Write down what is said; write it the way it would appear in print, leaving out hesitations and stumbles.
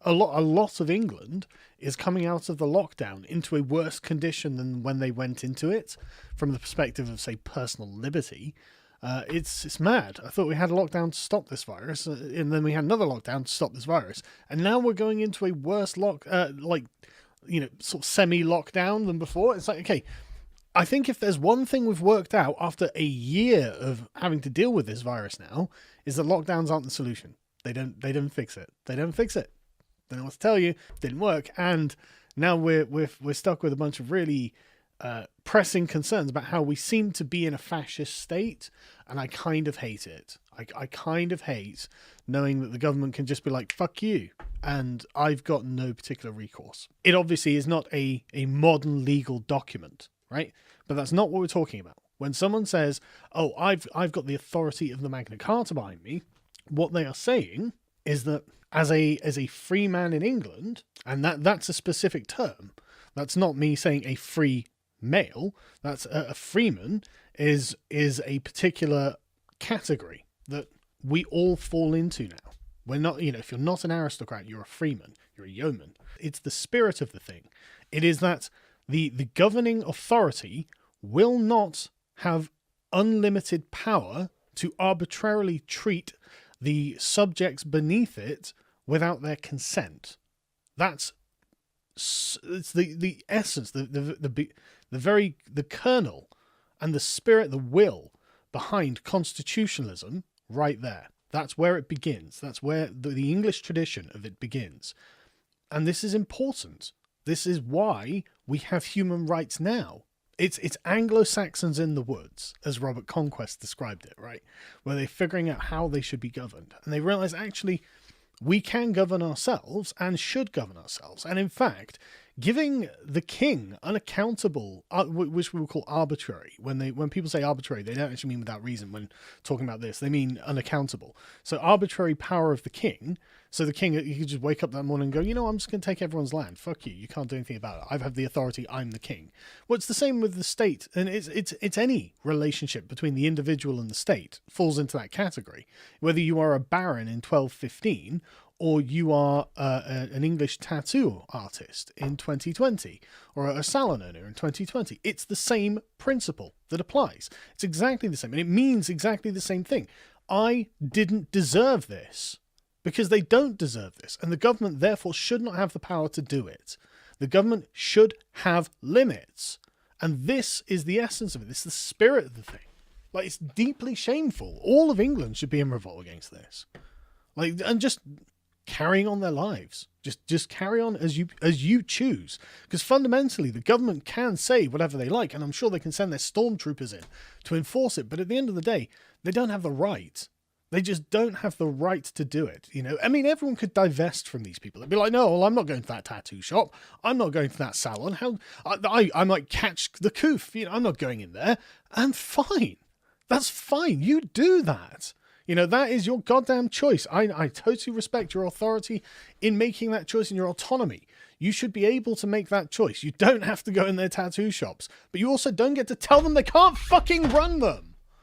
A lot of England is coming out of the lockdown into a worse condition than when they went into it, from the perspective of, say, personal liberty. It's mad. I thought we had a lockdown to stop this virus, and then we had another lockdown to stop this virus, and now we're going into a worse sort of semi-lockdown than before. It's like, okay, I think if there's one thing we've worked out after a year of having to deal with this virus now, is that lockdowns aren't the solution. They don't fix it. They don't fix it. Don't know what to tell you. Didn't work, and now we're stuck with a bunch of really pressing concerns about how we seem to be in a fascist state, and I kind of hate it. I kind of hate knowing that the government can just be like, fuck you, and I've got no particular recourse. It obviously is not a modern legal document, right? But that's not what we're talking about. When someone says, oh, I've got the authority of the Magna Carta behind me, what they are saying is that as a free man in England, and that's a specific term. That's not me saying a free male. That's a freeman is a particular category that we all fall into now. We're not, if you're not an aristocrat, you're a freeman, you're a yeoman. It's the spirit of the thing. It is that the governing authority will not have unlimited power to arbitrarily treat the subjects beneath it without their consent. It's the essence, the kernel and the spirit, the will behind constitutionalism right there. That's where it begins. That's where the English tradition of it begins. And this is important. This is why we have human rights now. It's Anglo-Saxons in the woods, as Robert Conquest described it, right? Where they're figuring out how they should be governed. And they realize, actually, we can govern ourselves and should govern ourselves. And in fact, giving the king unaccountable, which we will call arbitrary. When people say arbitrary, they don't actually mean without reason when talking about this. They mean unaccountable. So arbitrary power of the king. So the king, he could just wake up that morning and go, I'm just going to take everyone's land. Fuck you. You can't do anything about it. I have the authority. I'm the king. Well, it's the same with the state. And it's any relationship between the individual and the state falls into that category. Whether you are a baron in 1215 or you are an English tattoo artist in 2020 or a salon owner in 2020. It's the same principle that applies. It's exactly the same. And it means exactly the same thing. I didn't deserve this. Because they don't deserve this, and the government therefore should not have the power to do it. The government should have limits, and this is the essence of it. This is the spirit of the thing. Like, it's deeply shameful. All of England should be in revolt against this, and just carrying on their lives. Just carry on as you choose, because fundamentally the government can say whatever they like, and I'm sure they can send their stormtroopers in to enforce it. But at the end of the day, they don't have the right. They just don't have the right to do it. I mean, everyone could divest from these people. They'd be like, no, well, I'm not going to that tattoo shop. I'm not going to that salon. I might catch the coof. I'm not going in there. And fine. That's fine. You do that. That is your goddamn choice. I totally respect your authority in making that choice and your autonomy. You should be able to make that choice. You don't have to go in their tattoo shops, but you also don't get to tell them they can't fucking run them.